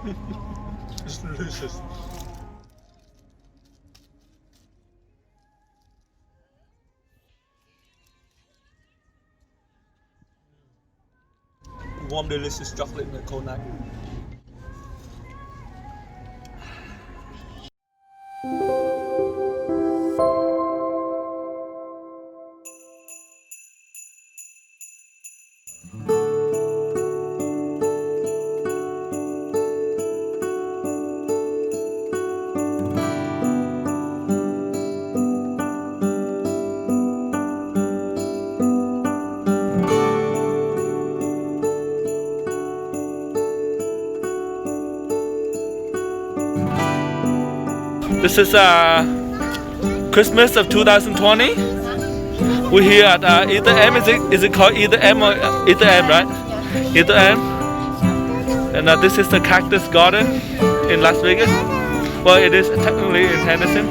It's delicious. Warm, delicious chocolate in a cold night. This is Christmas of 2020. We're here at Ethel M. Is it called Ethel M or Ethel M, right? Ethel M. And this is the Cactus Garden in Las Vegas. Well, it is technically in Henderson.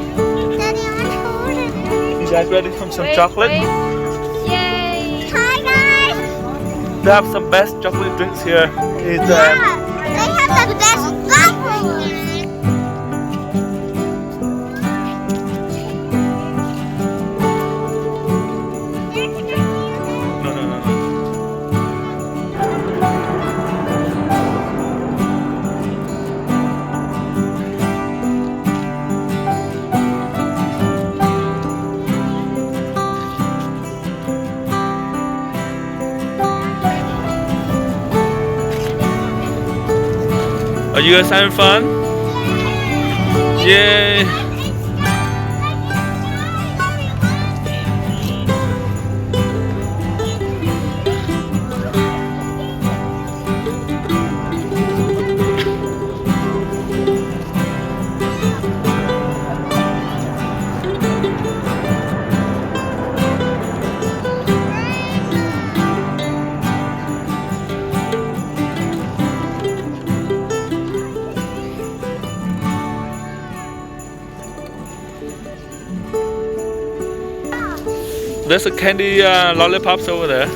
You guys ready for some chocolate? Yay! Hi guys! They have some best chocolate drinks here. They have the best waffles. Are you guys having fun? Yay! There's a candy lollipops over there.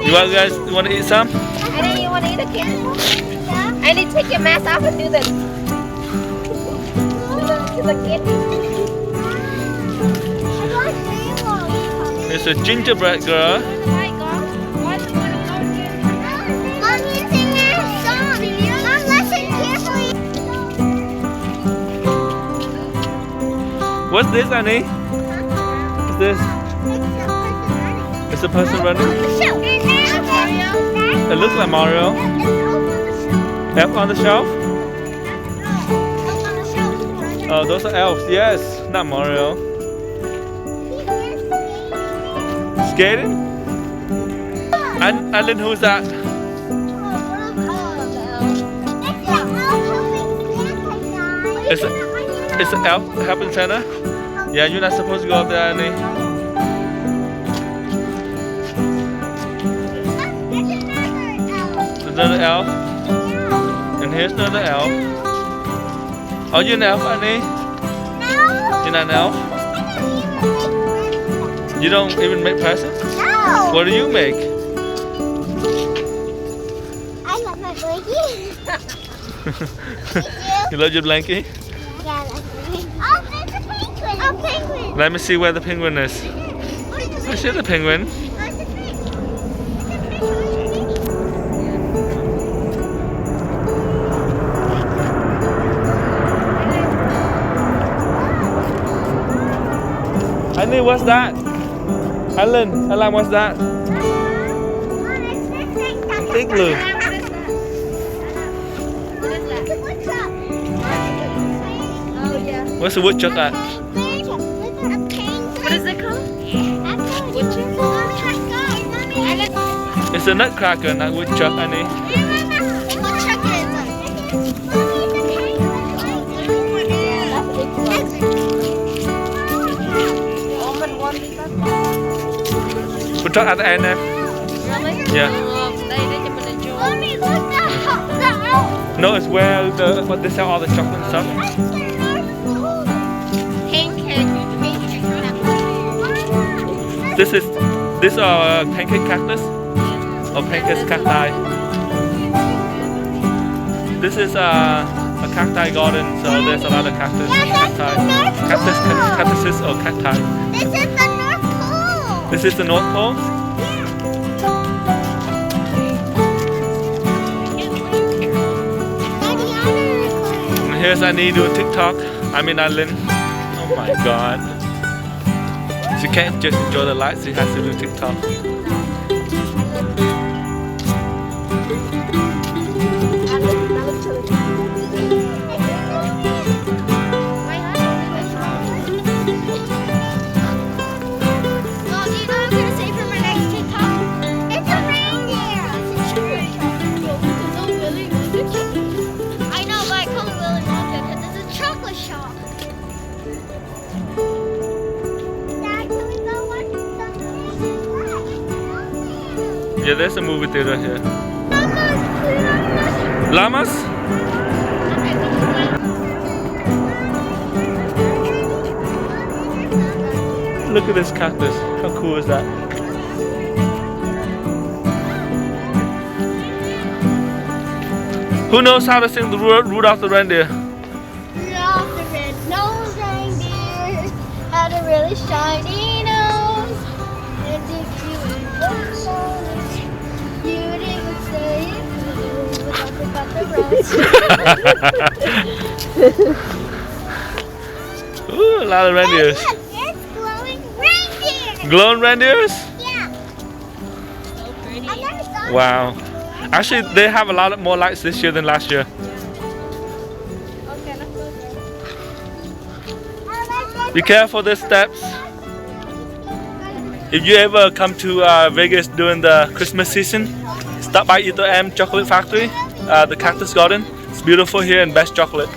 You guys want to eat some? And then you want to eat a candy? Yeah. I need to take your mask off and do this. Do the candy. It's a gingerbread girl. What's this, Annie? What's this? It's a person running. It looks like Mario. Elf on the shelf? Oh, those are elves. Yes, not Mario. Skating? Alan, who's that? It's an elf helping Santa? Yeah, you're not supposed to go up there, Annie. There's another elf. And here's another elf. Are you an elf, Annie? No. You're not an elf? You don't even make presents? No. What do you make? I love my blankie. You love your blankie? Yeah, I like blankie. Oh, there's a penguin. A penguin. Let me see where the penguin is. I see the penguin. Annie, what's that? Alan, what's that? Igloo. What's a woodchuck at? What is it called? Woodchuck. It's a nutcracker, not woodchuck, Annie. Woodchuck at the end there. Really? Yeah. Mommy, look the No, it's where what they sell all the chocolate and stuff. This are pancake cactus or pancake cacti. This is a cacti garden, so there's a lot of cactus, cactuses or cacti. This is the North Pole. This is the North Pole. And here's Annie doing TikTok. I'm in Allen. Oh my God. She can't just enjoy the lights. She has to do TikTok. Yeah, there's a movie theater here. Llamas? Look at this cactus. How cool is that? Who knows how to sing the Rudolph the Reindeer? Rudolph the red-nosed reindeer had a really shiny nose. And if you look on it, you didn't say it without the rest. Ooh, a lot of reindeers. Hey, look, it's glowing reindeer. Glowing reindeers? Yeah. So pretty. I never saw Wow. Actually, they have a lot more lights this year than last year. Okay, let's go. Be careful the steps. If you ever come to Vegas during the Christmas season, stop by Ethel M Chocolate Factory, the Cactus Garden. It's beautiful here and best chocolate.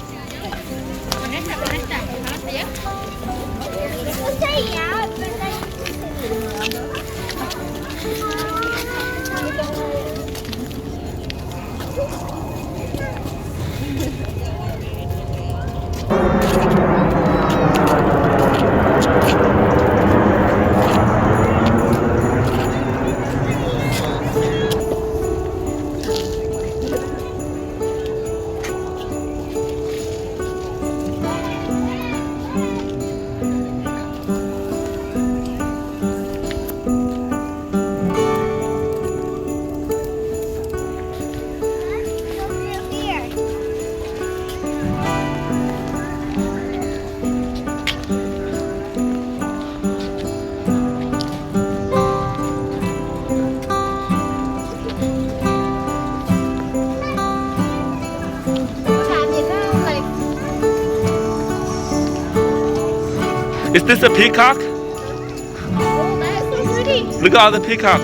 Is this a peacock? Oh, that is so pretty. Look at all the peacocks.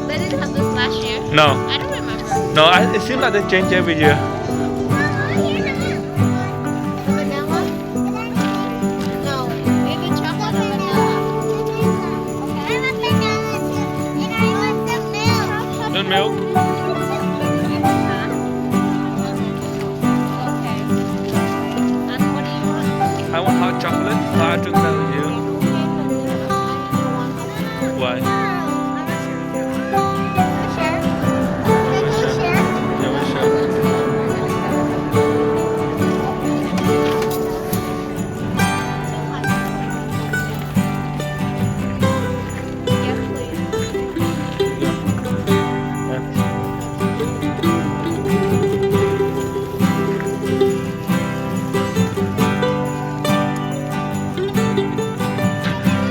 They didn't have this last year. No. I don't remember. No, it seems like they change every year. Vanilla? No. Maybe chocolate or vanilla. Okay. I want vanilla too. And I want the milk. The milk? Okay. And what do you want? I want hot chocolate. So I took that with you. Why? Yeah, we share.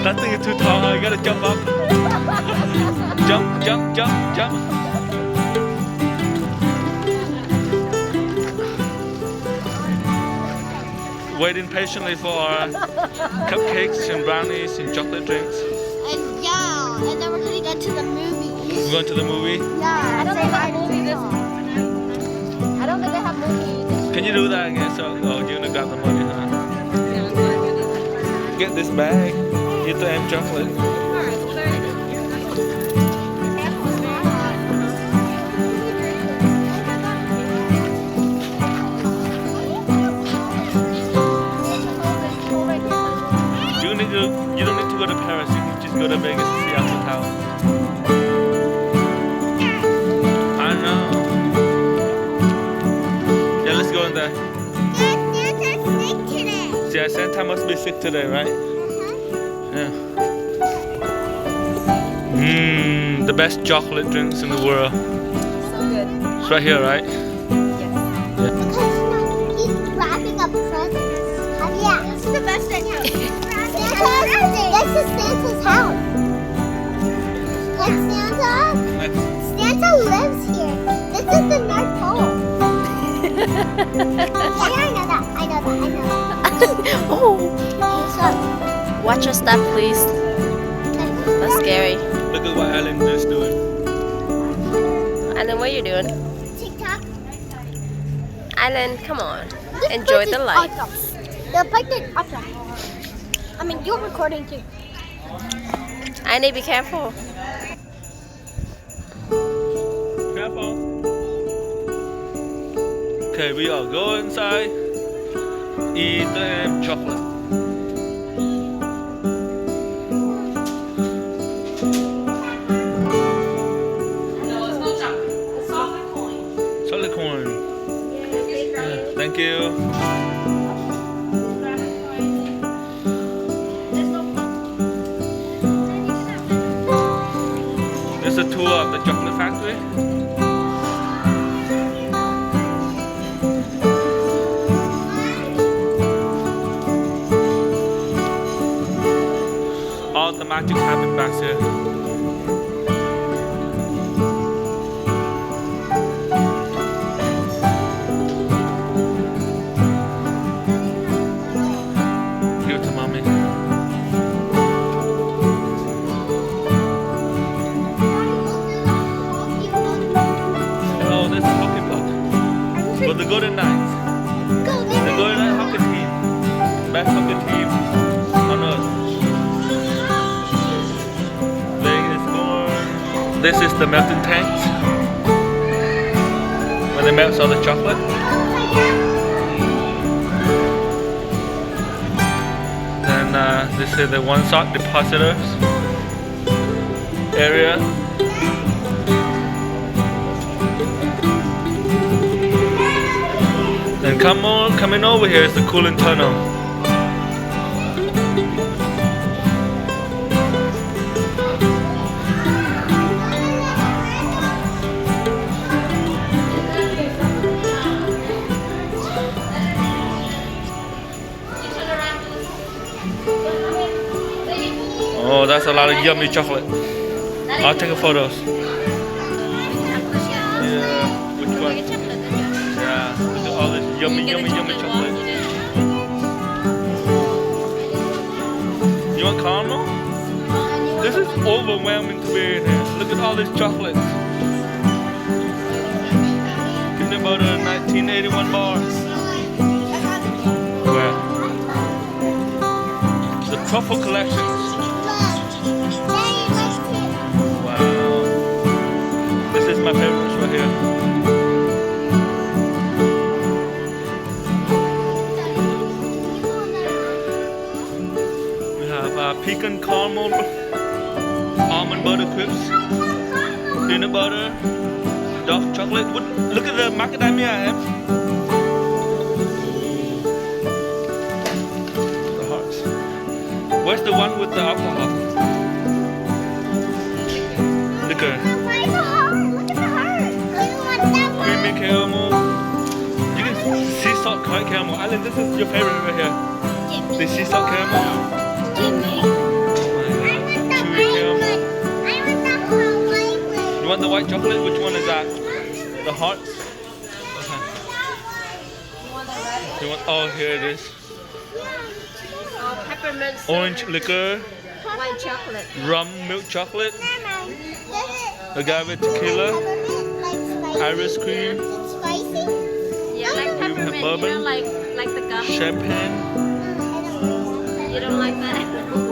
That thing is too tall. You gotta jump up. Jump, jump, jump, jump. Waiting patiently for our cupcakes and brownies and chocolate drinks. And yeah, and then we're gonna go to the movies. We're going to the movie. Yeah, I don't think they have movies this month. I don't think they have movies. Can you do that again? So, oh, you're gonna grab the money, huh? Get this bag. Ethel M chocolate. You don't need to go to Paris. You can just go to Vegas and see Eiffel Tower. I know. on there? Santa's sick today. Yeah, Santa must be sick today, right? Yeah. The best chocolate drinks in the world. So good. It's right here, right? Yes. Because he's wrapping up presents. Yeah, this is the best thing ever. This is Santa's house. Like Santa lives here. This is the North Pole. Yeah, I know that. Oh. So, Watch your step, please. That's scary. Look at what Alan is doing. Alan, what are you doing? TikTok. Alan, come on. Enjoy the life. The place is awesome. I mean, you're recording too. I need to be careful. Careful. Okay, we are going inside. Eat the chocolate. Solid corn. Yeah, thank you. This is a tour of the chocolate factory. All the magic happened back here. Give it to mommy. Oh, this is hockey puck. For the Golden Knights. The Golden Knight hockey team. Best hockey team on earth. Vegas corn. This is the melting tanks. When they melt all the chocolate. Then this is the one shot depositors area. And coming over here is the cooling tunnel. Oh, that's a lot of yummy chocolate. I'll take a photos. Yeah, which one? Yeah, look at all this yummy chocolate. You want caramel? This is overwhelming to be in here. Look at all this chocolate. Peanut butter 1981 bars. Where? The truffle collections. Wow. This is my favorite right here. Pecan caramel, almond butter crisps, peanut butter, dark chocolate. Look at the macadamia I have. The hearts. Where's the one with the alcohol? Liquor. Look at the heart. Creamy caramel. You can sea salt caramel. Alan, this is your favorite right here. The sea salt caramel. You want the white chocolate? Which one is that? The hearts? Okay. You want, oh, here it is. Peppermint. Orange liquor, White chocolate. rum milk chocolate, agave tequila, iris cream, Yeah, like peppermint. bourbon. You know, like the gum. champagne. You don't like that?